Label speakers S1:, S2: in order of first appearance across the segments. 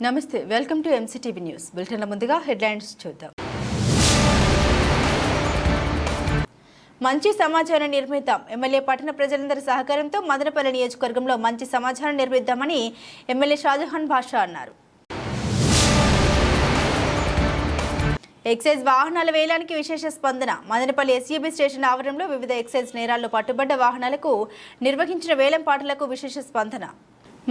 S1: నమస్తే, welcome to MCTV news. బులెటిన్ల ముందుగా headlines చూద్దాం. మంచి సమాచారం నిర్మిద్దాం. ఎమ్మెల్యే పట్టణ ప్రజలందరి సహకారంతో మదనపల్లి నియోజకవర్గంలో మంచి సమాచారం నిర్మిద్దామని ఎమ్మెల్యే షాజహాన్ బాషా అన్నారు. ఎక్సైజ్ వాహనాల వేలానికి విశేష స్పందన. మదనపల్లి ఎస్యూబీ స్టేషన్ ఆవరణలో వివిధ ఎక్సైజ్ నేరాల్లో పట్టుబడ్డ వాహనాలకు నిర్వహించిన వేలం పాటలకు విశేష స్పందన.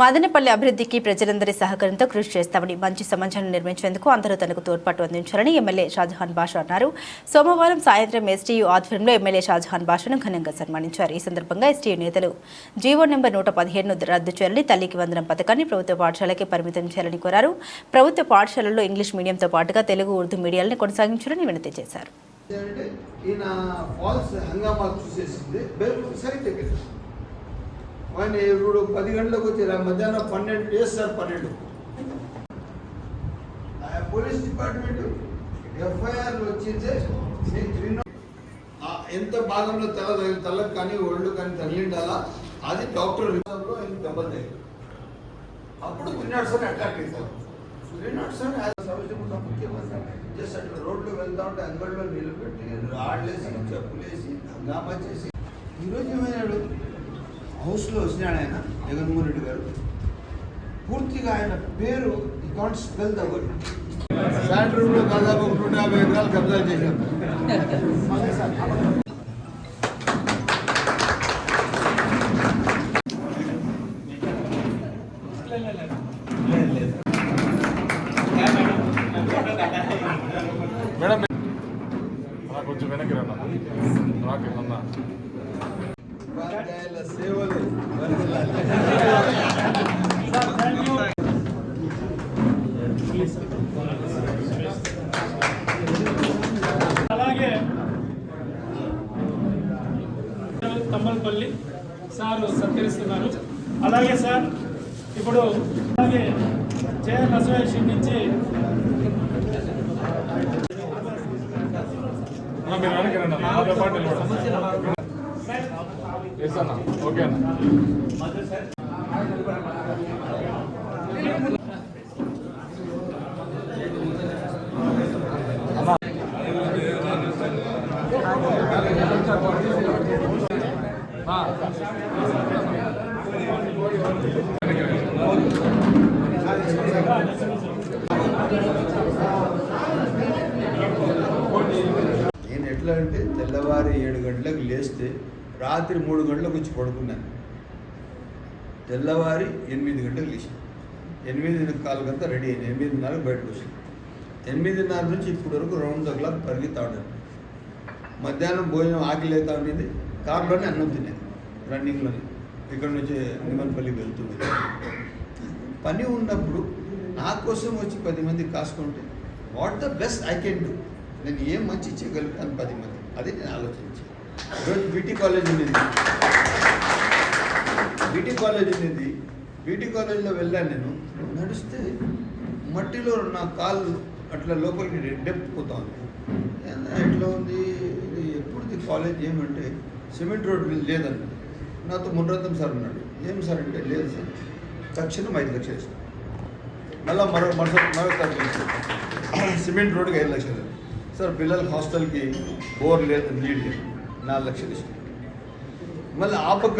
S1: మదనపల్లి అభివృద్ధికి ప్రజలందరి సహకారంతో కృషి చేస్తామని, మంచి సమాచారం నిర్మించేందుకు అందరూ తనకు తోడ్పాటు అందించాలని ఎమ్మెల్యే షాజహాన్ బాషా అన్నారు. సోమవారం సాయంత్రం ఎస్టీయూ ఆధ్వర్యంలో ఎమ్మెల్యే షాజహాన్ బాషాను ఘనంగా సన్మానించారు. ఈ సందర్భంగా ఎస్టీయూ నేతలు జీవో నెంబర్ 117ను రద్దు చేయాలని, తల్లికి వందనం పథకాన్ని ప్రభుత్వ పాఠశాలకే పరిమితం చేయాలని కోరారు. ప్రభుత్వ పాఠశాలల్లో ఇంగ్లీష్ మీడియంతో పాటుగా తెలుగు, ఉర్దూ మీడియాలను కొనసాగించాలని వినతి చేశారు.
S2: ఆయన ఇప్పుడు 10 గంటలకు వచ్చి మధ్యాహ్నం 12 చేస్తారు. 12 పోలీస్ డిపార్ట్మెంట్ ఎఫ్ఐఆర్లు వచ్చిందే ఎంత భాగంలో తలకు కానీ ఒళ్ళు కానీ తగిలిండాలా, అది డాక్టర్ రిపోర్ట్లో ఎందుకు దెబ్బలు తగ్గింది. అప్పుడు 307 అటాక్ చేశారు. 307 ముఖ్యమంత్రి జస్ట్ అట్లా రోడ్లు వెళ్తా ఉంటే అంగడిలో నిలబెట్టి రాళ్ళేసి చెప్పులేసి హంగామా చేసి ఈరోజు ఏమైనాడు, హౌస్లో వచ్చినాడు ఆయన జగన్మోహన్ రెడ్డి గారు. పూర్తిగా ఆయన పేరు ఈ can't spell the word. Sand రూమ్లో దాదాపు 150 ఎకరాలు కబ్జా చేశారు.
S3: మేడం కొంచెం వెనక్కి రన్నా
S2: సేవలు
S4: అలాగే తమ్మలపల్లి సార్ సత్కరిస్తున్నారు. అలాగే సార్ ఇప్పుడు అలాగే జేఎన్ అసోసియేషన్ నుంచి
S3: మీరు వెనక్కి రండి. ఎస్ అన్న, ఓకే అన్న.
S2: నేను ఎట్లా అంటే తెల్లవారి 7 గంటలకు లేస్తే రాత్రి 3 గంటలకు వచ్చి పడుకున్నాను. తెల్లవారి 8 గంటలకు లేచాను. 8:15 రెడీ అయింది. 8:30 బయటకు వచ్చాను. 8:30 నుంచి ఇప్పటి వరకు రౌండ్ ద క్లాక్ పరిగెత్తా ఉన్నాను. మధ్యాహ్నం భోజనం ఆకలి అవుతా ఉండేది. కారులోనే అన్నం తిన్నాను, రన్నింగ్లోనే. ఇక్కడ నుంచి నిమ్మపల్లికి వెళ్తుంది. పని ఉన్నప్పుడు నా కోసం వచ్చి 10 మంది కాసుకుంటే what the best I can do, నేను ఏం మంచి చేయగలుగుతాను 10 మంది, అది నేను ఆలోచించాను. ఈరోజు బీటీ కాలేజ్ ఉండింది. బీటీ కాలేజ్లో వెళ్ళాను. నేను నడిస్తే మట్టిలో నా కాలు అట్లా లోపలికి డెప్త్ పోతా ఉంది. ఎట్లా ఉంది ఇది, ఎప్పుడుది కాలేజ్ ఏమంటే సిమెంట్ రోడ్ లేదన్న. నాతో మునరత్నం సార్ ఉన్నాడు. ఏం సార్ అంటే లేదు సార్, తక్షణం 5 లక్షలు వేసాను. మళ్ళీ మరొకసారి సిమెంట్ రోడ్కి 5 లక్షలు సార్. పిల్లలకి హాస్టల్కి బోర్ లేదు, నీడ్ లేదు, 4 లక్షలు ఇష్టం. మళ్ళీ ఆపక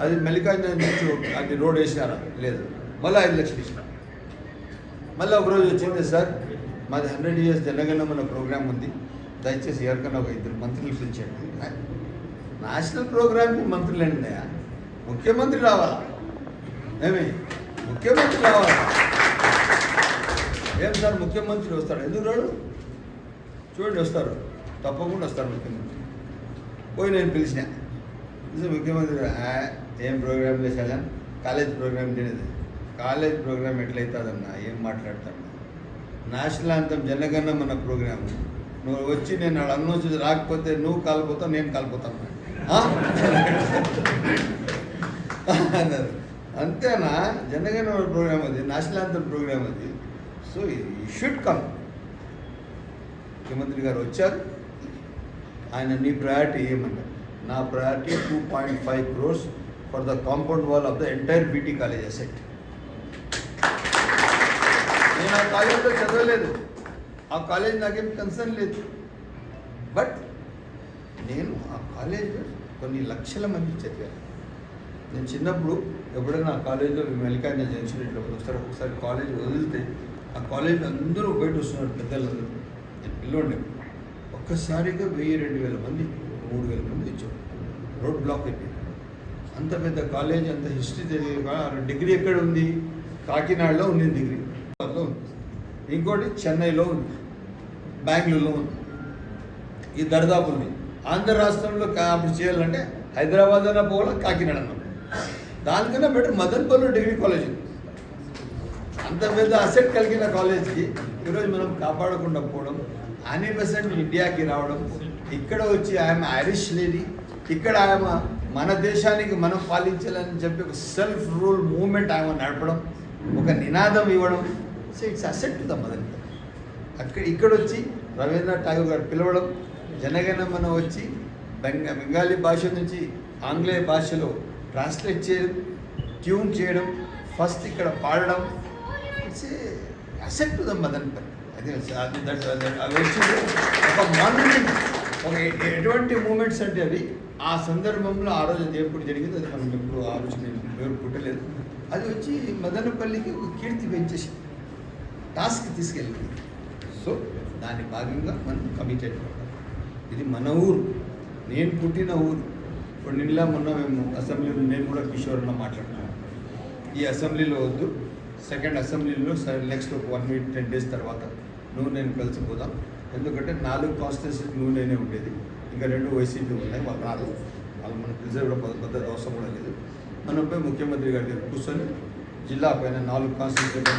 S2: అది మల్లికార్జున నుంచి అది రోడ్ వేసినారా లేదు, మళ్ళీ 5 లక్షలు ఇష్టం. మళ్ళీ ఒకరోజు వచ్చింది సార్, మాది 100 years జనగణమన ప్రోగ్రామ్ ఉంది, దయచేసి ఎవరికన్నా ఒక 2 మంత్రులు పిలిచండి. నేషనల్ ప్రోగ్రామ్కి మంత్రులు ఏంటి, ముఖ్యమంత్రి రావాలా? ముఖ్యమంత్రి రావాలా? ఏం సార్ ముఖ్యమంత్రి వస్తాడు, ఎందుకు రాడు? చూడండి వస్తారు, తప్పకుండా వస్తారు ముఖ్యమంత్రి. పోయి నేను పిలిచిన ముఖ్యమంత్రి ఏం ప్రోగ్రామ్ చేశాను, కాలేజ్ ప్రోగ్రామ్ తినేది. కాలేజ్ ప్రోగ్రామ్ ఎట్లయితుందన్నా, ఏం మాట్లాడతాను, నేషనల్ యాంథమ్ జనగణమన ప్రోగ్రామ్ నువ్వు వచ్చి నేను వాడు అన్నోచి రాకపోతే నువ్వు కాలిపోతావు, నేను కాలిపోతాను అన్నారు. అంతేనా? జనగణమన ప్రోగ్రామ్ అది, నేషనల్ యాంథమ్ ప్రోగ్రామ్ అది. So you should come. ముఖ్యమంత్రి గారు వచ్చారు. ఆయన నీ ప్రయారిటీ ఏమన్నారు? నా priority 2.5 crores for the compound wall of the entire BT college asset. నేను ఆ కాలేజీలో చదవలేదు, ఆ కాలేజ్ నాకేం కన్సర్న్ లేదు. బట్ నేను ఆ కాలేజీలో కొన్ని లక్షల మంది చదివాను. నేను చిన్నప్పుడు ఎప్పుడైనా ఆ కాలేజీలో మెలికాంజ జంక్షన్ ఇట్లా ఒకసారి కాలేజ్ వదిలితే ఆ కాలేజీలో అందరూ బయట వస్తున్నారు, పెద్దలందరూ. నేను పిల్లోండే. ఒక్కసారిగా 1000-2000 మంది 3000 మంది వచ్చారు. రోడ్ బ్లాక్ అయిపోయింది. అంత పెద్ద కాలేజ్, అంత హిస్టరీ తెలియదు. డిగ్రీ ఎక్కడ ఉంది? కాకినాడలో ఉంది డిగ్రీ, ఇంకోటి చెన్నైలో ఉంది, బెంగళూరులో ఉంది, ఈ దర్దాపు ఉంది. ఆంధ్ర రాష్ట్రంలో అప్పుడు చేయాలంటే హైదరాబాద్ అన్న పోవాలా, కాకినాడ అన్న. దానికన్నా బెటర్ మదన్పల్లిలో డిగ్రీ కాలేజ్ ఉంది. అంత పెద్ద అసెట్ కలిగిన కాలేజ్కి ఈరోజు మనం కాపాడకుండా పోవడం, 100% ఇండియాకి రావడం, ఇక్కడ వచ్చి ఆమె ఐరిష్ లేడీ, ఇక్కడ ఆమె మన దేశానికి మనం పాలించాలని చెప్పి ఒక సెల్ఫ్ రూల్ మూవ్మెంట్ ఆమె నడపడం, ఒక నినాదం ఇవ్వడం. So it's asset to the Madanpalli. ఇక్కడ వచ్చి రవీంద్రనాథ్ ఠాగూర్ గారు పిలవడం, జనగణమన వచ్చి బెంగాలీ భాష నుంచి ఆంగ్లేయ భాషలో ట్రాన్స్లేట్ చేయడం, ట్యూన్ చేయడం, ఫస్ట్ ఇక్కడ పాడడం. It's asset to the Madanpalli. అది వచ్చి ఒక మాన్యుమెంట్, ఒక ఎటువంటి మూమెంట్స్ అంటే అవి ఆ సందర్భంలో ఆ రోజు ఎప్పుడు జరిగింది, అది మనం ఎప్పుడు ఆలోచన ఎవరు పుట్టలేదు. అది వచ్చి మదనపల్లికి ఒక కీర్తి పెంచేసి టాస్క్ తీసుకెళ్ళింది. సో దాని భాగంగా మనం కమిటెడ్ అవ్వాలి. ఇది మన ఊరు, నేను పుట్టిన ఊరు. ఇప్పుడు మొన్న మేము అసెంబ్లీలో నేను కూడా కిషోర్లో మాట్లాడుతున్నాను. ఈ అసెంబ్లీలో వద్దు, సెకండ్ అసెంబ్లీలో నెక్స్ట్ 1 week 10 days తర్వాత నువ్వు నేను కలిసిపోదాం. ఎందుకంటే 4 కాన్స్టిట్యూన్సీకి నువ్వు నేనే ఉండేది, ఇంకా 2 వైసీపీ ఉన్నాయి, వాళ్ళు రాదు, వాళ్ళు మన ప్రిజర్వ్ పద్ధతి అవసరం కూడా లేదు. మనం పోయి ముఖ్యమంత్రి గారి దగ్గర కూర్చొని జిల్లా పైన 4 కాన్స్టిట్యూన్సీ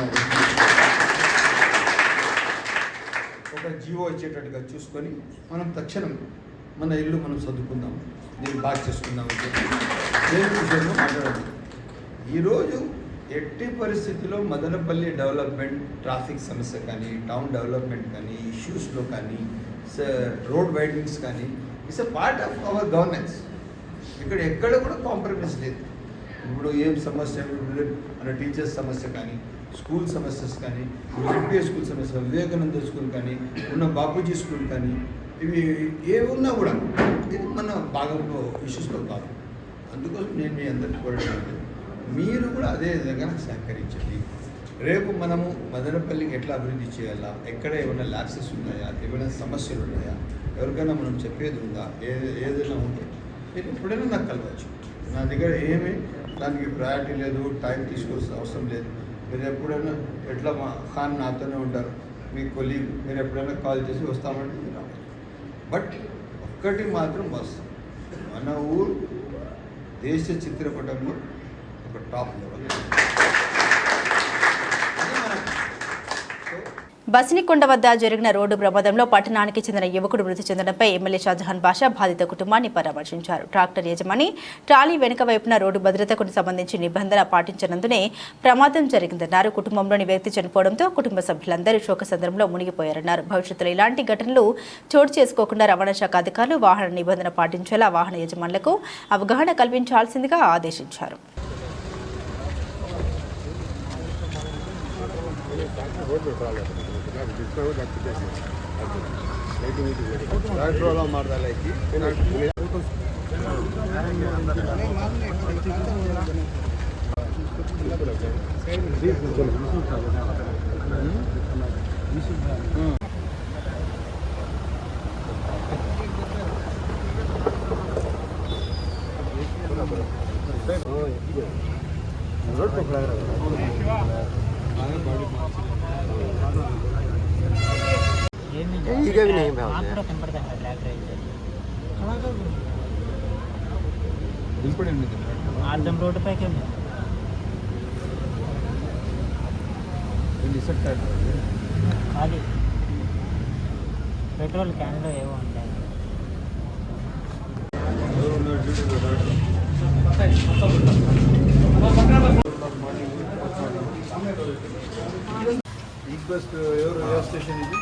S2: ఒక జీవో ఇచ్చేటట్టుగా చూసుకొని మనం తక్షణం మన ఇల్లు మనం సర్దుకుందాం, నేను బాగా చేసుకుందామని చెప్పి దేని విషయంలో మాట్లాడాలి. ఈరోజు ఎట్టి పరిస్థితుల్లో మదనపల్లి డెవలప్మెంట్, ట్రాఫిక్ సమస్య కానీ, టౌన్ డెవలప్మెంట్ కానీ, ఇష్యూస్లో కానీ, రోడ్ వైడనింగ్స్ కానీ, it's a part of our governance. ఇక్కడ ఎక్కడ కూడా కాంప్రమైజ్ లేదు. ఇప్పుడు ఏం సమస్య, మన టీచర్స్ సమస్య కానీ, స్కూల్ సమస్యస్ కానీ, ఎంపీఎస్ స్కూల్ సమస్య, వివేకానంద స్కూల్ కానీ, ఉన్న బాపూజీ స్కూల్ కానీ, ఇవి ఏమున్నా కూడా ఇది మన భాగంలో ఇష్యూస్లో కాదు. అందుకోసం నేను మీ అందరికీ కోరడం, మీరు కూడా అదే విధంగా సహకరించండి. రేపు మనము మదనపల్లికి ఎట్లా అభివృద్ధి చేయాలా, ఎక్కడ ఏమైనా ల్యాప్సెస్ ఉన్నాయా, ఏమైనా సమస్యలు ఉన్నాయా, ఎవరికైనా మనం చెప్పేది ఉందా, ఏదైనా ఉంటే మీరు ఎప్పుడైనా నాకు కలవచ్చు. నా దగ్గర ఏమీ దానికి ప్రయారిటీ లేదు, టైం తీసుకోవాల్సిన అవసరం లేదు. మీరు ఎప్పుడైనా ఎట్లా మా ఖాన్ నాతోనే ఉంటారు, మీ కొలీగ్, మీరు ఎప్పుడైనా కాల్ చేసి వస్తామంటే మీరు రావచ్చు. బట్ ఒక్కటి మాత్రం వస్తాం, మన ఊరు దేశ చిత్రపటంలో ఒక టాప్ లెవెల్.
S1: బసినికొండ వద్ద జరిగిన రోడ్డు ప్రమాదంలో పట్టణానికి చెందిన యువకుడు మృతి చెందడంపై ఎమ్మెల్యే షాజహాన్ బాషా బాధిత కుటుంబాన్ని పరామర్శించారు. ట్రాక్టర్ యజమాని ట్రాలీ వెనుక వైపున రోడ్డు భద్రతకు సంబంధించి నిబంధన పాటించనందునే ప్రమాదం జరిగిందన్నారు. కుటుంబంలోని వ్యక్తి చనిపోవడంతో కుటుంబ సభ్యులందరూ శోకసంద్రంలో మునిగిపోయారన్నారు. భవిష్యత్తులో ఇలాంటి ఘటనలు చోటు చేసుకోకుండా రవాణా శాఖ అధికారులు వాహన నిబంధన పాటించేలా వాహన యజమానులకు అవగాహన కల్పించాల్సిందిగా ఆదేశించారు.
S5: भी नहीं आर्दम रोड पे खाली पेट्रोल कैन లో ఏవో ఉంటాయి.
S2: రిక్వెస్ట్ ఎవరు స్టేషన్ ఇది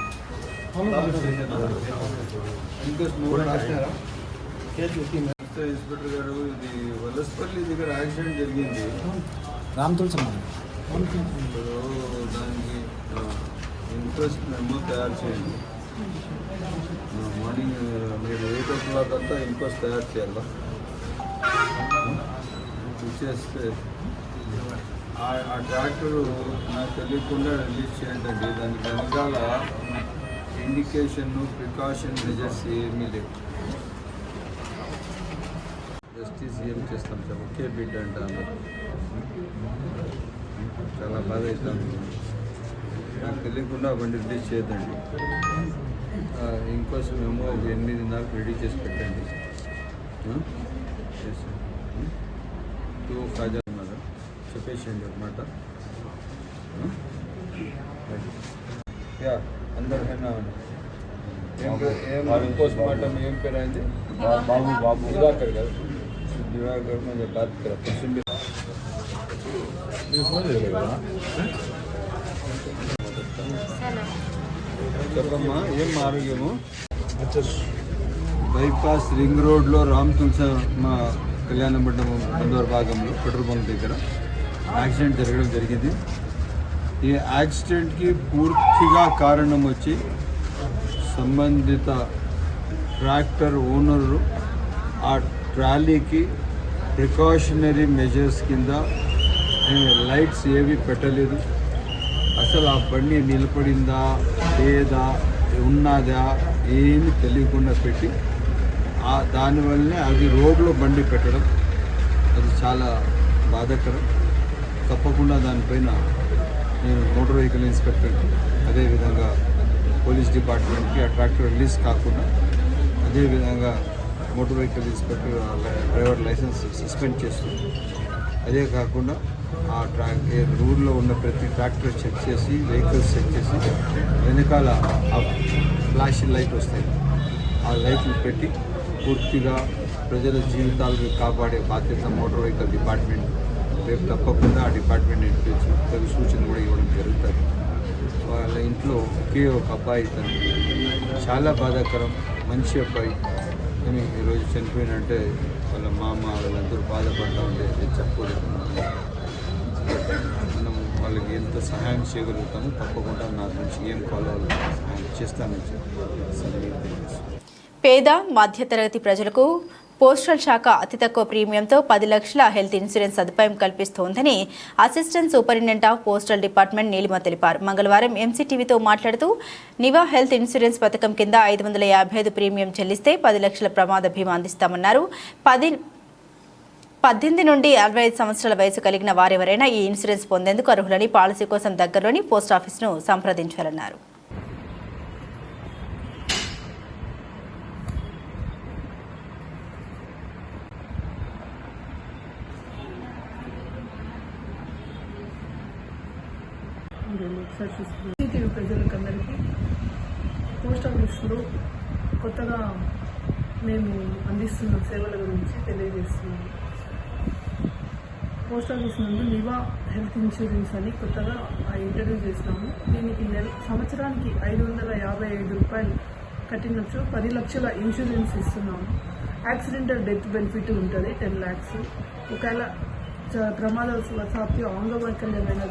S2: రాసినారా? ఇన్స్పెక్టర్ గారు, ఇది వల్లస్పల్లి దగ్గర యాక్సిడెంట్ జరిగింది.
S5: రామ్ తులసి
S2: దానికి ఇంట్రెస్ట్ మెమో తయారు చేయండి. మార్నింగ్ మీరు 8 o'clock అంతా ఇంట్రెస్ట్ తయారు చేయాలా ఇచ్చేస్తే ఆ ట్రాక్టరు నాకు తెలియకుండా రిలీజ్ చేయండి. దానికి వెనకాల ఇండికేషన్ ప్రికాషన్ మెజర్స్ ఏమీ లేవు. జస్టిస్ ఏం చేస్తాం సార్, ఒకే బిడ్ అంటాను. చాలా బాధ అవుతాను. నాకు తెలియకుండా బండి రిలీజ్ చేయదండి. ఇంకోసం మేము 8:30 రెడీ చేసి పెట్టండి. కాజా మేడం చెప్పేసేయండి అనమాట. అందరు ఏం పోస్ట్ మార్టం ఏం పేరు అయింది? బాబు దివాకర్ కదా, దివాకర్ మీద బాత్ కరా చెప్పమ్మా. ఏం ఆరోగ్యము? బైపాస్ రింగ్ రోడ్లో రామ్ తులస మా కళ్యాణ మండపం బందోర్ భాగంలో పెట్రోల్ బంక్ దగ్గర యాక్సిడెంట్ జరగడం జరిగింది. ఈ యాక్సిడెంట్కి పూర్తిగా కారణం వచ్చి సంబంధిత ట్రాక్టర్ ఓనరు ఆ ట్రాలీకి ప్రికాషనరీ మెజర్స్ కింద లైట్స్ ఏవి పెట్టలేదు. అసలు ఆ బండి నిలబడిందా లేదా ఉన్నదా ఏమి తెలియకుండా పెట్టి దానివల్లనే అది రోడ్లో బండి పెట్టడం అది చాలా బాధాకరం. తప్పకుండా దానిపైన నేను మోటార్ వెహికల్ ఇన్స్పెక్టర్కి అదేవిధంగా పోలీస్ డిపార్ట్మెంట్కి ఆ ట్రాక్టర్ రిలీజ్ కాకుండా అదేవిధంగా motor vehicle inspector driver licence suspend చేస్తూ అదే కాకుండా ఆ రూట్లో ఉన్న ప్రతి ట్రాక్టర్ చెక్ చేసి వెహికల్స్ చెక్ చేసి వెనకాల ఆ ఫ్లాష్ లైట్ వస్తాయి, ఆ లైట్లు పెట్టి పూర్తిగా ప్రజల జీవితాలను కాపాడే బాధ్యత మోటార్ వెహికల్ డిపార్ట్మెంట్. రేపు తప్పకుండా ఆ డిపార్ట్మెంట్ ఇంటికి తగు సూచన కూడా ఇవ్వడం జరుగుతుంది. వాళ్ళ ఇంట్లో ఒకే ఒక అబ్బాయి తను చాలా బాధాకరం, మంచి అబ్బాయి కానీ ఈరోజు చనిపోయినంటే వాళ్ళ మామ వాళ్ళందరూ బాధపడతా ఉంటే చెప్పలేదు. మనం వాళ్ళకి ఎంత సహాయం చేయగలుగుతామో తప్పకుండా నా నుంచి ఏం కావాలో సహాయం చేస్తానని చెప్పి.
S1: పేద మధ్యతరగతి ప్రజలకు పోస్టల్ శాఖ అతి తక్కువ ప్రీమియంతో 10 లక్షల హెల్త్ ఇన్సూరెన్స్ సదుపాయం కల్పిస్తోందని assistant superintendent of postal department Neelima తెలిపారు. మంగళవారం ఎంసీటీవీతో మాట్లాడుతూ నివా హెల్త్ ఇన్సూరెన్స్ పథకం కింద 555 ప్రీమియం చెల్లిస్తే 10 లక్షల ప్రమాద బీమా అందిస్తామన్నారు. 18 నుండి 65 సంవత్సరాల వయసు కలిగిన వారెవరైనా ఈ ఇన్సూరెన్స్ పొందేందుకు అర్హులని పాలసీ కోసం దగ్గరలోని పోస్టాఫీస్ను సంప్రదించాలన్నారు.
S6: టీవీ ప్రజలకందరికీ పోస్ట్ ఆఫీస్లో కొత్తగా మేము అందిస్తున్న సేవల గురించి తెలియజేస్తున్నాము. పోస్ట్ ఆఫీస్ నుండి నివా హెల్త్ ఇన్సూరెన్స్ అని కొత్తగా ఇంట్రడ్యూస్ చేసినాము. దీనికి సంవత్సరానికి 555 రూపాయలు కట్టినచ్చు 10 లక్షల ఇన్సూరెన్స్ ఇస్తున్నాము. యాక్సిడెంటల్ డెత్ బెనిఫిట్ ఉంటుంది 10 lakhs. ఒకవేళ ప్రమాదవశాత్తు అంగవైకల్యమైన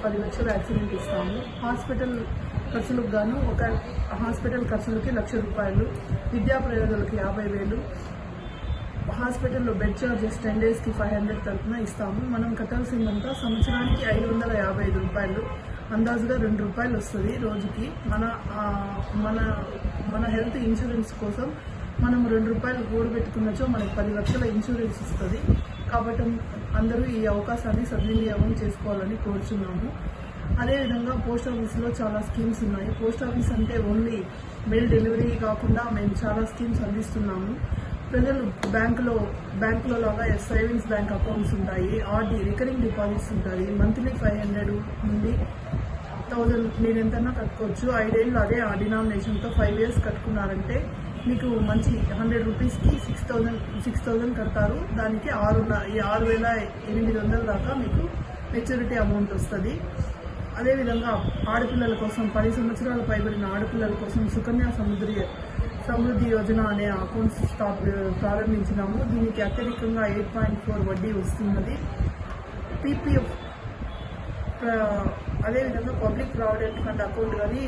S6: 10 లక్షల యాక్సిడెంట్ ఇస్తాము. హాస్పిటల్ ఖర్చులకు గాను ఒక హాస్పిటల్ ఖర్చులకి 1,00,000 రూపాయలు, విద్యా ప్రయోగాలకు 50,000, హాస్పిటల్లో బెడ్ చార్జెస్ 10 daysకి 500 తరఫున ఇస్తాము. మనం కట్టాల్సిందంతా సంవత్సరానికి 555 రూపాయలు, అందాజుగా 2 రూపాయలు వస్తుంది రోజుకి. మన హెల్త్ ఇన్సూరెన్స్ కోసం మనం 2 రూపాయలు కూడబెట్టుకున్నచో మనకు 10 లక్షల ఇన్సూరెన్స్ ఇస్తుంది. కాబట్టి అందరూ ఈ అవకాశాన్ని సద్వినియోగం చేసుకోవాలని కోరుచున్నాము. అదేవిధంగా పోస్ట్ ఆఫీస్లో చాలా స్కీమ్స్ ఉన్నాయి. పోస్ట్ ఆఫీస్ అంటే ఓన్లీ మెయిల్ డెలివరీ కాకుండా మేము చాలా స్కీమ్స్ అందిస్తున్నాము. ప్రజలు బ్యాంకులో లాగా సేవింగ్స్ బ్యాంక్ అకౌంట్స్ ఉంటాయి, ఆర్డీ రికరింగ్ డిపాజిట్స్ ఉంటాయి. మంత్లీ 500 నుండి 1000 మీరు ఎంతైనా కట్టుకోవచ్చు. 5 ఏళ్ళు అదే ఆ డినామినేషన్తో 5 years కట్టుకున్నారంటే మీకు మంచి 100 రూపీస్కి 6,000 కడతారు. దానికి 6,800 దాకా మీకు మెచ్యూరిటీ అమౌంట్ వస్తుంది. అదేవిధంగా ఆడపిల్లల కోసం 10 సంవత్సరాలు పైబడిన ఆడపిల్లల కోసం సుకన్య సమృద్ధి యోజన అనే అకౌంట్స్ ప్రారంభించినాము. దీనికి అత్యధికంగా 8.4 వడ్డీ వస్తున్నది. పీపీఎఫ్ అదేవిధంగా పబ్లిక్ ప్రావిడెంట్ ఫండ్ అకౌంట్ కానీ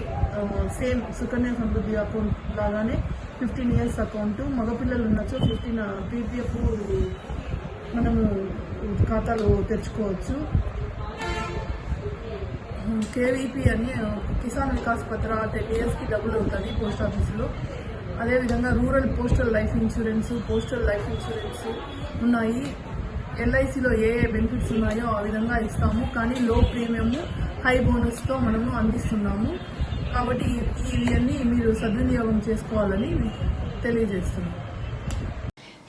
S6: సేమ్ సుకన్య సమృద్ధి అకౌంట్ లాగానే 15 years అకౌంట్, మగపిల్లలు ఉన్నచో 15 PPF మనము ఖాతాలు తెచ్చుకోవచ్చు. కేవీపీ అని కిసాన్ వికాస్ పత్ర 10 yearsకి డబుల్ అవుతుంది పోస్ట్ ఆఫీసులో. అదేవిధంగా రూరల్ పోస్టల్ లైఫ్ ఇన్సూరెన్స్ ఉన్నాయి. ఎల్ఐసిలో ఏ బెనిఫిట్స్ ఉన్నాయో ఆ విధంగా ఇస్తాము, కానీ లో ప్రీమియం హై బోనస్తో మనము అందిస్తున్నాము. కాబట్టి ఇవన్నీ మీరు సద్వినియోగం చేసుకోవాలని తెలియజేస్తున్నాం.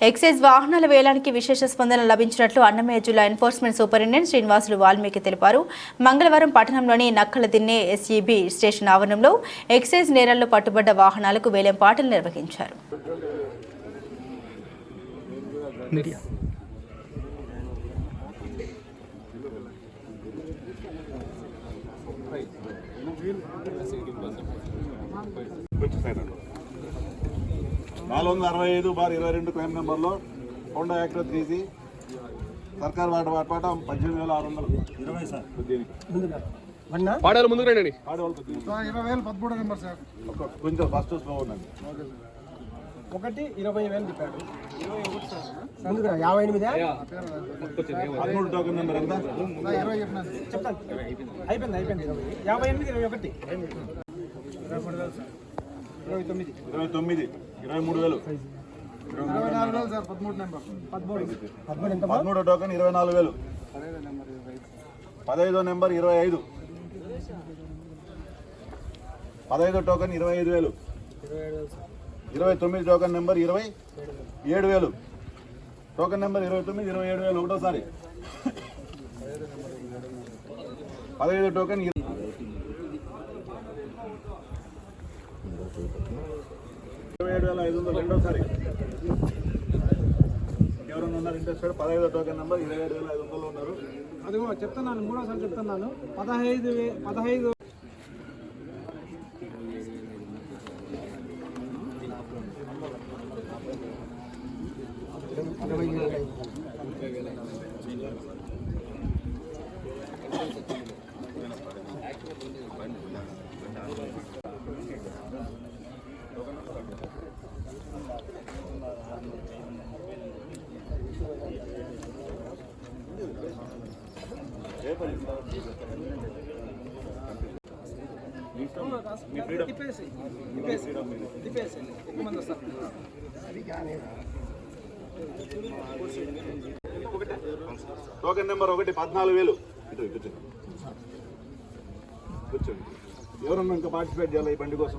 S1: ఎక్సైజ్ వాహనాల వేలానికి విశేష స్పందన లభించినట్లు అన్నమయ్య జిల్లా ఎన్ఫోర్స్మెంట్ సూపరింటెండెంట్ శ్రీనివాసులు వాల్మీకి తెలిపారు. మంగళవారం పట్టణంలోని నక్కలదిన్నె ఎస్ఈబి స్టేషన్ ఆవరణంలో ఎక్సైజ్ నేరాల్లో పట్టుబడ్డ వాహనాలకు వేలంపాటలు నిర్వహించారు.
S7: నాలుగు 465/22 క్రైమ్ నెంబర్లో హోండా యాక్టివా 3C సర్కార్ వాట 18,620 సార్.
S3: పాడాలి ముందుకు రండి.
S7: 20,013 నెంబర్ సార్. కొంచెం ఫస్ట్ స్లో ఉండండి.
S8: 20,000 చెప్పాడు.
S7: 13 టోకెన్ నెంబర్ ఎంత?
S8: చెప్తాను. అయిపోయింది 58, 21,
S7: 29, 23,000.
S8: 24,000 sir. 13 number
S7: 13 token 24,000. 15 number 25. 15 token 25,000. 29 token number 27,000. Token number 29, 27,000 ఒకటోసారి. 15 టోకెన్ 27,500 రెండోసారి. ఎవరైనా ఉన్నారు ఇంట్రెస్టెడ్? 15 టోకెన్ నెంబర్ 27,500 ఉన్నారు.
S8: అదిగో చెప్తున్నాను, మూడోసారి చెప్తున్నాను. 15
S7: టోకెన్ నెంబర్ 1 14,000. కూర్చోండి. ఎవరన్నా ఇంకా పార్టిసిపేట్ చేయాలి ఈ బండి కోసం?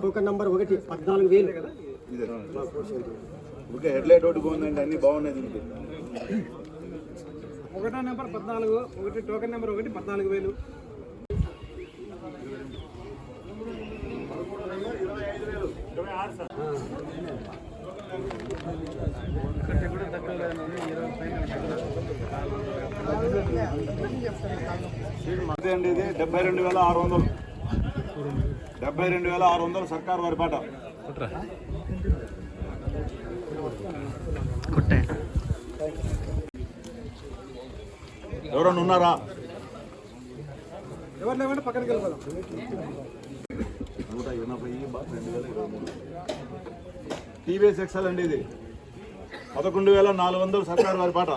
S8: టోకెన్ నంబర్ 1 14,000 కదా.
S7: ఓకే, హెడ్లైట్ ఒకటి ఉందండి, అన్ని బాగున్నాయి దీనికి.
S8: 1 నెంబర్ 14, 1 టోకెన్ నెంబర్ 1 14,000.
S7: అదే అండి, ఇది 72,600. 72,600 సర్కార్ వారి పాట. ఎవరన్నా ఉన్నారా?
S8: ఎవరు లేవంటే పక్కనకి వెళ్ళిపోదాం.
S7: 180/2023 టీవీఎస్ ఎక్సెల్ అండి, ఇది 11,400 సర్కార్ వారి పాట.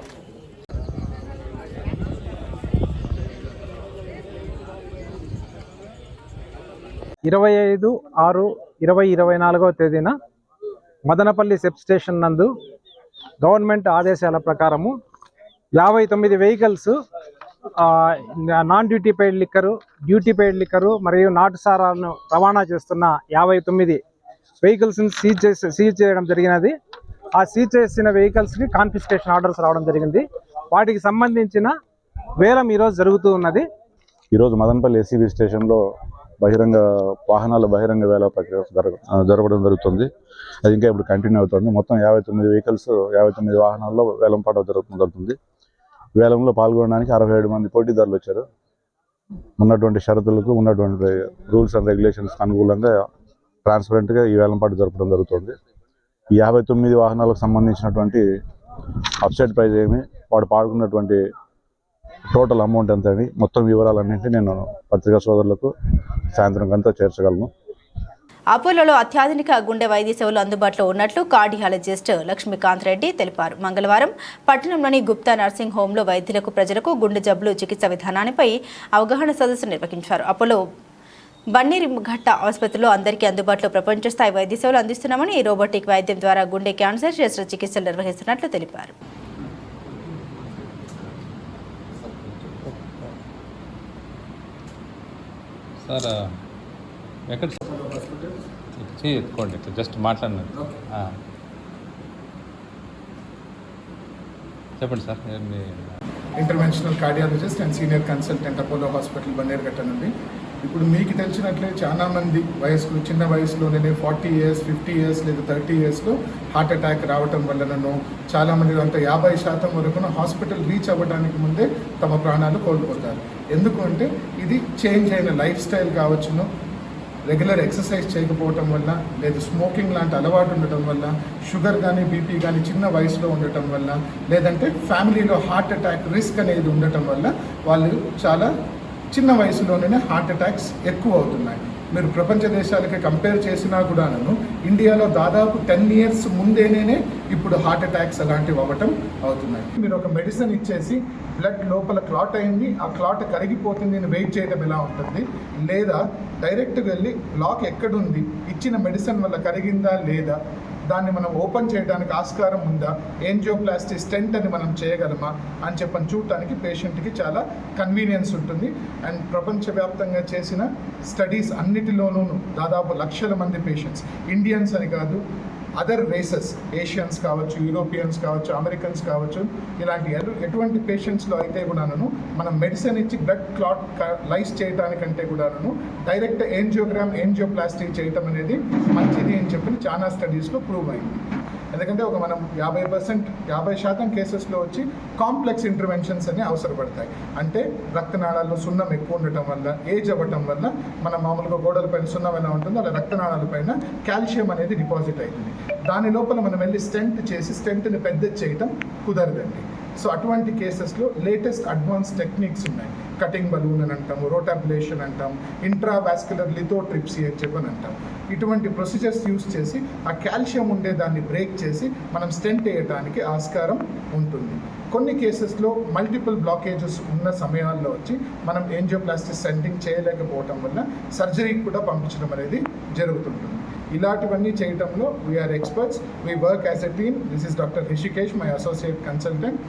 S9: ఇరవై 5/6/2024 తేదీన మదనపల్లి సెబ్ స్టేషన్ నందు గవర్నమెంట్ ఆదేశాల ప్రకారము 59 vehicles non duty paid liquor, duty paid liquor మరియు నాటు సారాలను రవాణా చేస్తున్న 59 వెహికల్స్ని సీజ్ చేయడం జరిగినది. ఆ సీజ్ చేసిన వెహికల్స్కి కాన్ఫిస్కేషన్ ఆర్డర్స్ రావడం జరిగింది. వాటికి సంబంధించిన వేలం ఈరోజు జరుగుతూ ఉన్నది.
S10: ఈరోజు మదనపల్లి ఎస్సీబీ స్టేషన్లో వాహనాల బహిరంగ వేల ప్రక్రియ జరగడం జరుగుతుంది. అది ఇంకా ఇప్పుడు కంటిన్యూ అవుతుంది. మొత్తం 59 వెహికల్స్, 59 వాహనాల్లో వేలంపాట జరుగుతుంది. వేలంలో పాల్గొనడానికి 67 మంది పోటీదారులు వచ్చారు. ఉన్నటువంటి షరతులకు, ఉన్నటువంటి రూల్స్ అండ్ రెగ్యులేషన్స్కి అనుకూలంగా ట్రాన్స్పరెంట్గా ఈ వేలంపాట జరపడం జరుగుతుంది. ఈ 59 వాహనాలకు సంబంధించినటువంటి అప్సైడ్ ప్రైజ్ ఏమి, వాడు పాడుకున్నటువంటి టోటల్ అమౌంట్ ఎంత అని మొత్తం వివరాలన్నింటినీ నేను పత్రికా సోదరులకు సాయంత్రం కంతా చేర్చగలను.
S1: అపోలోలో అత్యాధునిక గుండె వైద్య సేవలు అందుబాటులో ఉన్నట్లు కార్డియాలజిస్ట్ లక్ష్మీకాంత్ రెడ్డి తెలిపారు. మంగళవారం పట్టణంలోని గుప్తా నర్సింగ్ హోంలో వైద్యులకు, ప్రజలకు గుండె జబ్బులు చికిత్స విధానానిపై అవగాహన సదస్సు నిర్వహించారు. అపోలో బన్నీరిఘట్ట ఆసుపత్రిలో అందరికీ అందుబాటులో ప్రపంచ స్థాయి వైద్య సేవలు అందిస్తున్నామని, ఈ రోబోటిక్ వైద్యం ద్వారా గుండె క్యాన్సర్ శస్త్రచికిత్సలు నిర్వహిస్తున్నట్లు తెలిపారు.
S11: సార్ ఎక్కడ ఎత్తుకోండి, జస్ట్ మాట్లాడినాను. చెప్పండి sir.
S12: Interventional cardiologist and senior consultant Apollo hospital Bannerghatta నుండి. ఇప్పుడు మీకు తెలిసినట్లే చాలామంది వయసులో చిన్న వయసులోనే 40 years, 50 years లేదా 30 yearsలో హార్ట్ అటాక్ రావటం వల్లనను చాలామంది అంతా 50% వరకు హాస్పిటల్ రీచ్ అవ్వడానికి ముందే తమ ప్రాణాలు కోల్పోతారు. ఎందుకంటే ఇది చేంజ్ అయిన లైఫ్ స్టైల్ కావచ్చును, రెగ్యులర్ ఎక్సర్సైజ్ చేయకపోవటం వల్ల, లేదా స్మోకింగ్ లాంటి అలవాటు ఉండటం వల్ల, షుగర్ కానీ బీపీ కానీ చిన్న వయసులో ఉండటం వల్ల, లేదంటే ఫ్యామిలీలో హార్ట్ అటాక్ రిస్క్ అనేది ఉండటం వల్ల వాళ్ళు చాలా చిన్న వయసులోనే హార్ట్ అటాక్స్ ఎక్కువ అవుతున్నాయి. మీరు ప్రపంచ దేశాలకి కంపేర్ చేసినా కూడాను ఇండియాలో దాదాపు 10 years ముందేనే ఇప్పుడు హార్ట్ అటాక్స్ అలాంటివి అవ్వటం అవుతున్నాయి. మీరు ఒక మెడిసిన్ ఇచ్చేసి బ్లడ్ లోపల క్లాట్ అయింది, ఆ క్లాట్ కరిగిపోతుంది అని వెయిట్ చేయడం ఎలా ఉంటుంది, లేదా డైరెక్ట్గా వెళ్ళి బ్లాక్ ఎక్కడుంది, ఇచ్చిన మెడిసిన్ వల్ల కరిగిందా లేదా, దాన్ని మనం ఓపెన్ చేయడానికి ఆస్కారం ఉందా, ఏంజియోప్లాస్టీ స్టెంట్ అని మనం చేయగలమా అని చెప్పని చూడటానికి పేషెంట్కి చాలా కన్వీనియన్స్ ఉంటుంది. అండ్ ప్రపంచవ్యాప్తంగా చేసిన స్టడీస్ అన్నిటిలోనూ దాదాపు లక్షల మంది పేషెంట్స్, ఇండియన్స్ అని కాదు, అదర్ రేసెస్, ఏషియన్స్ కావచ్చు, యూరోపియన్స్ కావచ్చు, అమెరికన్స్ కావచ్చు, ఇలాంటి ఎటువంటి పేషెంట్స్లో అయితే కూడాను మనం మెడిసిన్ ఇచ్చి బ్లడ్ క్లాట్ లైస్ చేయడానికంటే కూడాను డైరెక్ట్ ఏంజియోప్లాస్టీ చేయటం అనేది మంచిది అని చెప్పి చాలా స్టడీస్లో ప్రూవ్ అయింది. ఎందుకంటే మనం 50% కేసెస్లో వచ్చి కాంప్లెక్స్ ఇంటర్వెన్షన్స్ అని అవసరపడతాయి. అంటే రక్తనాళాల్లో సున్నం ఎక్కువ ఉండటం వల్ల, ఏజ్ అవ్వటం వల్ల, మన మామూలుగా గోడలపైన సున్నం ఎలా ఉంటుందో అలా రక్తనాళాలపైన కాల్షియం అనేది డిపాజిట్ అవుతుంది. దాని లోపల మనం వెళ్ళి స్టెంట్ చేసి స్టెంట్ని పెద్ద చేయటం కుదరదండి. సో అటువంటి కేసెస్లో లేటెస్ట్ అడ్వాన్స్ టెక్నిక్స్ ఉన్నాయి. కటింగ్ బలూన్ అని అంటాము, రోటాబ్లేషన్ అంటాం, ఇంట్రావాస్కులర్ లిథోట్రిప్సీ అని చెప్పని అంటాం. ఇటువంటి ప్రొసీజర్స్ యూస్ చేసి ఆ కాల్షియం ఉండే దాన్ని బ్రేక్ చేసి మనం స్టెంట్ వేయడానికి ఆస్కారం ఉంటుంది. కొన్ని కేసెస్లో మల్టిపుల్ బ్లాకేజెస్ ఉన్న సమయాల్లో వచ్చి మనం ఏంజియోప్లాస్టీ స్టెంటింగ్ చేయలేకపోవటం వల్ల సర్జరీకి కూడా పంపించడం అనేది జరుగుతుంటుంది. ఇలాంటివన్నీ చేయటంలో we're experts, we work as a team. This is doctor Rishikesh, my associate consultant.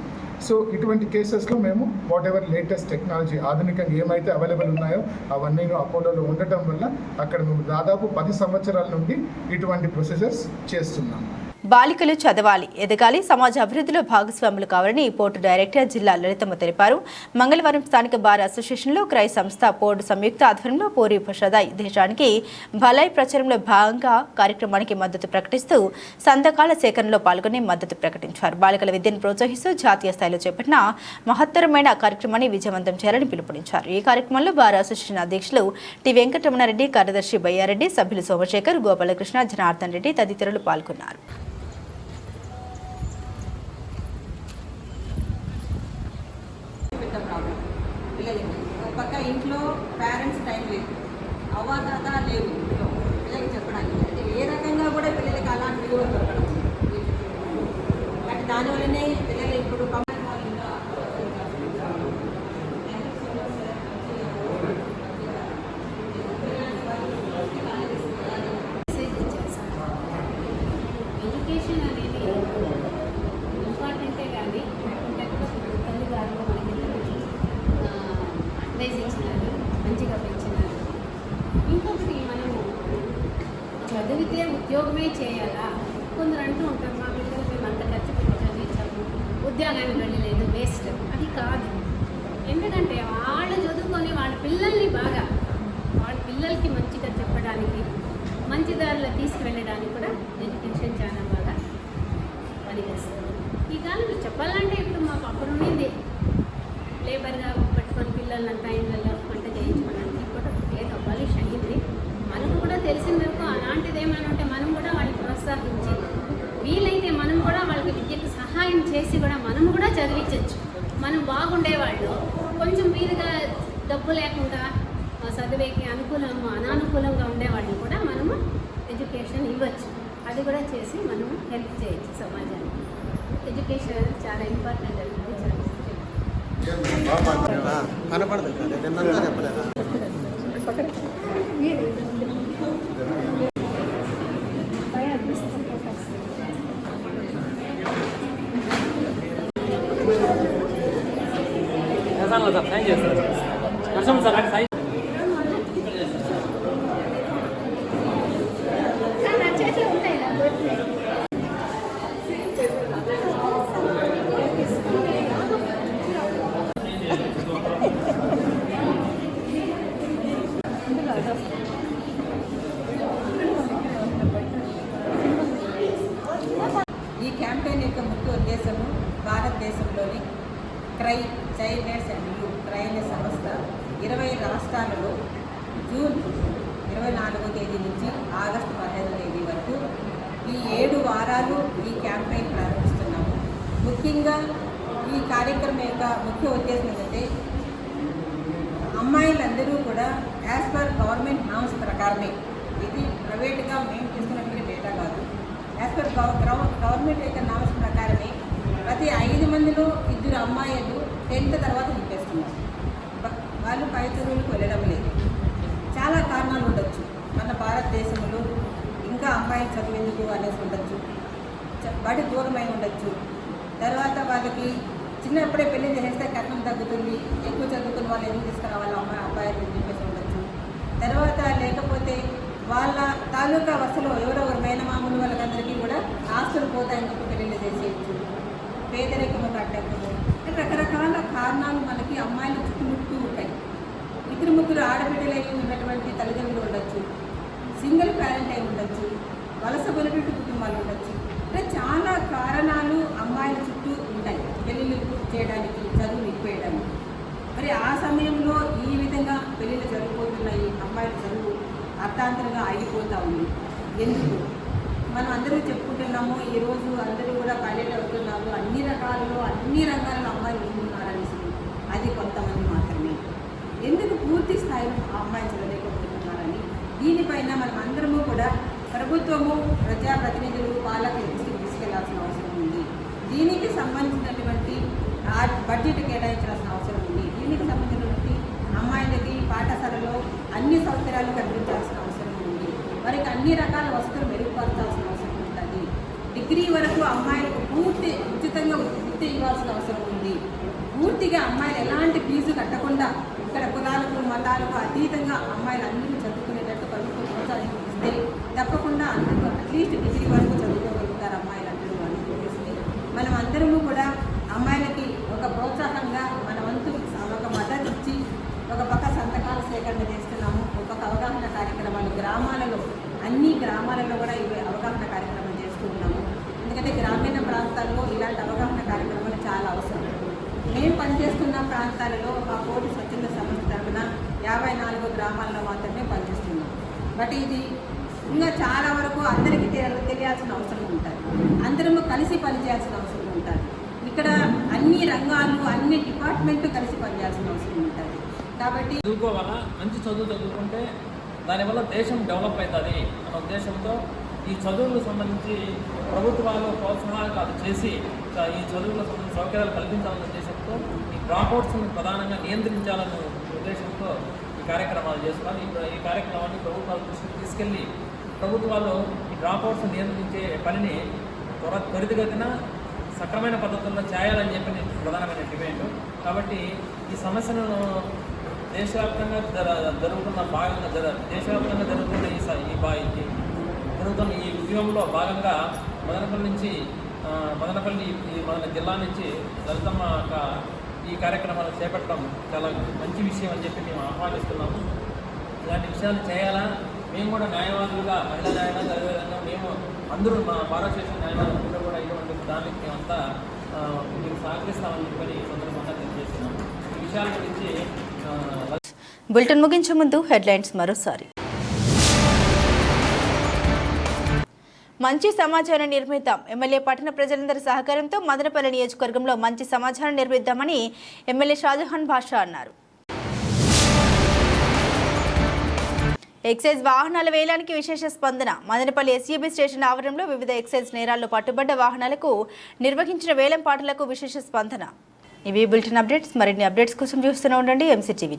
S12: So ఇటువంటి కేసెస్లో మేము వాట్ ఎవర్ లేటెస్ట్ టెక్నాలజీ ఆధునికంగా ఏమైతే అవైలబుల్ ఉన్నాయో అవన్నీ అపోలోలో ఉండటం వల్ల అక్కడ మేము దాదాపు 10 సంవత్సరాల నుండి ఇటువంటి ప్రొసీజర్స్ చేస్తున్నాం.
S1: బాలికలు చదవాలి, ఎదగాలి, సమాజ అభివృద్ధిలో భాగస్వాములు కావాలని పోర్టు డైరెక్టర్ జిల్లా లలితమ్మ తెలిపారు. మంగళవారం స్థానిక బార్ అసోసియేషన్లో క్రై సంస్థ పోర్టు సంయుక్త ఆధ్వర్యంలో పోరీ ప్రసాదాయ్ దేశానికి భలాయ్ ప్రచారంలో భాగంగా కార్యక్రమానికి మద్దతు ప్రకటిస్తూ సంతకాల సేకరణలో పాల్గొని మద్దతు ప్రకటించారు. బాలికల విద్యను ప్రోత్సహిస్తూ జాతీయ స్థాయిలో చేపట్టిన మహత్తరమైన కార్యక్రమాన్ని విజయవంతం చేయాలని పిలుపునిచ్చారు. ఈ కార్యక్రమంలో బార్ అసోసియేషన్ అధ్యక్షులు టి వెంకటరమణారెడ్డి, కార్యదర్శి బయ్యారెడ్డి, సభ్యులు సోమశేఖర్, గోపాలకృష్ణ, జనార్దన్ రెడ్డి తదితరులు పాల్గొన్నారు.
S13: పక్క ఇంట్లో పేరెంట్స్ టైం లేదు, అవ్వాతాత లేవు పిల్లలకి చెప్పడానికి. అంటే ఏ రకంగా కూడా పిల్లలకి అలాంటి విలువలు దొరకడం, అంటే దానివల్లనే పిల్లలు ఇప్పుడు
S14: ఎడ్యుకేషన్ అనేది ఇంపార్టెంటే కానీ తల్లిగారులు మనకి అడ్వైజ్ ఇచ్చినారు, మంచిగా పెంచినారు. ఇంకొకటి మనము చదివితే ఉద్యోగమే చేయాలా, కొందరు అంటూ ఉంటారు మా పిల్లలు మేము అంత ఖర్చు పెట్టి చదివించాము, ఉద్యోగానికి వెళ్ళలేదు, వేస్ట్. అది కాదు. ఎందుకంటే వాళ్ళు చదువుకొని వాళ్ళ పిల్లల్ని బాగా వాళ్ళ పిల్లలకి మంచిగా చెప్పడానికి, మంచి దారిలో తీసుకువెళ్ళడానికి కూడా ఎడ్యుకేషన్ చాలా బాగా పనిచేస్తుంది. ఈ కాలంలో చెప్పాలంటే ఇప్పుడు మాకు అప్పుడు ఉండింది లేబర్గా పట్టుకొని పిల్లలంతా ఇళ్ళల్లో వంట చేయించుకోవడానికి. ఇప్పుడు ఏదో అబాలిష్ అయ్యింది. మనకు కూడా తెలిసిన వరకు అలాంటిది మనం బాగుండేవాళ్ళు కొంచెం వీలుగా డబ్బు లేకుండా చదివేకి అనానుకూలంగా ఉండేవాళ్ళని కూడా మనము ఎడ్యుకేషన్ ఇవ్వచ్చు. అది కూడా చేసి మనం హెల్ప్ చేయొచ్చు సమాజానికి. ఎడ్యుకేషన్ చాలా ఇంపార్టెంట్ అనేది
S8: కనపడదు చెప్పలేదా? Thank you sir. సార్
S13: ఈ క్యాంపెయిన్ యొక్క ముఖ్య ఉద్దేశము భారతదేశంలోని cry child nurse and youth cry అనే సంస్థ 20 రాష్ట్రాలలో జూన్ 24వ తేదీ నుంచి ఆగస్టు 15వ తేదీ వరకు ఈ 7 వారాలు ఈ క్యాంపెయిన్ ప్రారంభిస్తున్నాము. ముఖ్యంగా ఈ కార్యక్రమం యొక్క ముఖ్య ఉద్దేశం ఏంటంటే అమ్మాయిలందరూ కూడా యాజ్ పర్ గవర్నమెంట్ నామ్స్ ప్రకారమే, ఇది ప్రైవేట్గా మేము తీసుకున్నటువంటి డేటా కాదు, యాజ్ పర్ గవర్నమెంట్ యొక్క నామ్స్ ప్రకారమే ప్రతి 5 మందిలో 2 అమ్మాయిలు 10th తర్వాత నింపేస్తున్నారు. వాళ్ళు పై చదువులకు వెళ్ళడం లేదు. చాలా కారణాలు ఉండొచ్చు. మన భారతదేశంలో ఇంకా అమ్మాయిలు చదివేందుకు అనేసి ఉండొచ్చు, బడి దూరమై ఉండొచ్చు, తర్వాత వాళ్ళకి చిన్నప్పుడే పెళ్లి చేస్తే కట్నం తగ్గుతుంది, ఎక్కువ చదువుకున్న వాళ్ళు ఎందుకు తీసుకురావాలి అబ్బాయిలు చెప్పేసి ఉండొచ్చు. తర్వాత లేకపోతే వాళ్ళ తాలూకా వసలో ఎవరెవరు మేనమామూలు వాళ్ళకందరికీ కూడా ఆస్తులు పోతాయని చెప్పి పెళ్లి చేసేయచ్చు, పేదరికము కట్టకము, రకరకాల కారణాలు మనకి అమ్మాయిలు చుట్టుముట్టూ ఉంటాయి. 2 ఆడబిడ్డలై ఉన్నటువంటి తల్లిదండ్రులు ఉండొచ్చు, సింగిల్ పేరెంట్ అయి ఉండొచ్చు, వలస వెలుగుటి కుటుంబాలు ఉండొచ్చు. అంటే చాలా కారణాలు అమ్మాయిల చుట్టూ ఉంటాయి పెళ్ళిళ్ళు చేయడానికి, చదువు నిలిపేయడానికి. మరి ఆ సమయంలో ఈ విధంగా పెళ్ళిళ్ళు జరిగిపోతున్నాయి, అమ్మాయిల చదువు అర్థాంతరంగా ఆగిపోతూ ఉంది. ఎందుకు మనం అందరూ చెప్పుకుంటున్నాము, ఈరోజు అందరూ కూడా పైలట్ అవుతున్నారు, అన్ని రకాలలో అన్ని రంగాలలో అమ్మాయిలు ఉంటున్నారనేసి. అది కొంతమంది మాత్రమే. ఎందుకు పూర్తి స్థాయిలో అమ్మాయిలు చదవలేకపోతున్నారని దీనిపైన మనం అందరము కూడా ప్రభుత్వము, ప్రజాప్రతినిధులు, పాలకులు దృష్టికి తీసుకెళ్లాల్సిన అవసరం ఉంది. దీనికి సంబంధించినటువంటి బడ్జెట్ కేటాయించాల్సిన అవసరం ఉంది. దీనికి సంబంధించినటువంటి అమ్మాయిలకి పాఠశాలలో అన్ని సౌకర్యాలు కల్పించాల్సిన అవసరం ఉంది. వారికి అన్ని రకాల వసతులు మెరుగుపరచాల్సిన అవసరం ఉంటుంది. డిగ్రీ వరకు అమ్మాయిలకు పూర్తి ఉచితంగా విద్య ఇవ్వాల్సిన అవసరం ఉంది. పూర్తిగా అమ్మాయిలు ఎలాంటి ఫీజు కట్టకుండా ఇక్కడ కులాలకు మతాలకు అతీతంగా అమ్మాయిలు అందరూ చదువుకునేటట్టు ప్రభుత్వం ప్రోత్సహిస్తే తప్పకుండా అందరూ అట్లీస్ట్ డిగ్రీ వరకు చదువుకోగలుగుతారు అమ్మాయిలందరూ అని చెప్పేసి మనం అందరము కూడా అమ్మాయిలకి ఒక ప్రోత్సాహంగా మన వంతు ఒక మద్దతు ఇచ్చి ఒక పక్క సంతకాల సేకరణ చేస్తున్నాము, ఒక అవగాహన కార్యక్రమాలు గ్రామాలలో అన్ని గ్రామాలలో కూడా ఇవి అవగాహన కార్యక్రమాలు చేస్తూ ఉన్నాము. ఎందుకంటే గ్రామీణ ప్రాంతాల్లో ఇలాంటి అవగాహన కార్యక్రమాలు చాలా అవసరం. మేము పనిచేస్తున్న ప్రాంతాలలో మా కోటి స్వచ్ఛంద సంస్థ తరఫున 54 గ్రామాల్లో మాత్రమే పనిచేస్తున్నాం. బట్ ఇది ఇంకా చాలా వరకు అందరికీ తెలియాల్సిన అవసరం ఉంటుంది. అందరము కలిసి పనిచేయాల్సిన అవసరం ఉంటుంది. ఇక్కడ అన్ని రంగాలు అన్ని డిపార్ట్మెంట్లు కలిసి పనిచేయాల్సిన అవసరం ఉంటుంది. కాబట్టి
S15: చదువుకోవాలా, మంచి చదువు చదువుకుంటే దానివల్ల దేశం డెవలప్ అవుతుంది అన్న ఉద్దేశంతో ఈ చదువులకు సంబంధించి ప్రభుత్వాలు ప్రోత్సాహాలు చేసి ఈ చదువులకు సంబంధించిన సౌకర్యాలు కల్పించాలన్న ఉద్దేశంతో ఈ డ్రాప్అవుట్స్ని ప్రధానంగా నియంత్రించాలన్న ఉద్దేశంతో ఈ కార్యక్రమాలు చేస్తున్నారు. ఈ కార్యక్రమాన్ని ప్రభుత్వాల దృష్టికి తీసుకెళ్ళి ప్రభుత్వాలు ఈ డ్రాప్అవుట్స్ నియంత్రించే పనిని త్వరితగతిన సక్రమైన పద్ధతుల్లో చేయాలని చెప్పి ప్రధానమైన డిమాండ్. కాబట్టి ఈ సమస్యను దేశవ్యాప్తంగా జరుగుతున్న భాగంగా దేశవ్యాప్తంగా జరుగుతున్న ఈ ఉద్యమంలో భాగంగా మదనపల్లి మన జిల్లా నుంచి లలితమ్మ ఈ కార్యక్రమాలు చేపట్టడం చాలా మంచి విషయం అని చెప్పి మేము ఆహ్వానిస్తున్నాము. ఇలాంటి విషయాలు చేయాలా, మేము కూడా న్యాయవాదులుగా, మహిళా న్యాయవాదులు అదేవిధంగా మేము అందరూ మా భారతదేశ న్యాయవాదులు కూడా ఇటువంటి దానికి మేమంతా మీరు సహకరిస్తామని చెప్పి సందర్భంగా తెలియజేస్తున్నాము. ఈ విషయాల గురించి
S1: బులెటిన్ ముగించే ముందు హెడ్లైన్స్ మరోసారి. మంచి సమాచారం నిర్మిద్దాం. ఎమ్మెల్యే పట్టణ ప్రజలందరి సహకారంతో మదనపల్లి నియోజకవర్గంలో మంచి సమాచారం నిర్మిద్దామని ఎమ్మెల్యే షాజహాన్ బాషా అన్నారు. ఎక్సైజ్ వాహనాల వేలానికి విశేష స్పందన. మదనపల్లి ఎస్ఈబీ స్టేషన్ ఆవరణలో వివిధ ఎక్సైజ్ నేరాల్లో పట్టుబడ్డ వాహనాలకు నిర్వహించిన వేలం పాటలకు విశేష స్పందన. ఇవి బులెటిన్ అప్డేట్స్. మరిన్ని అప్డేట్స్ కోసం చూస్తూనే ఉండండి ఎంసీటీవీ.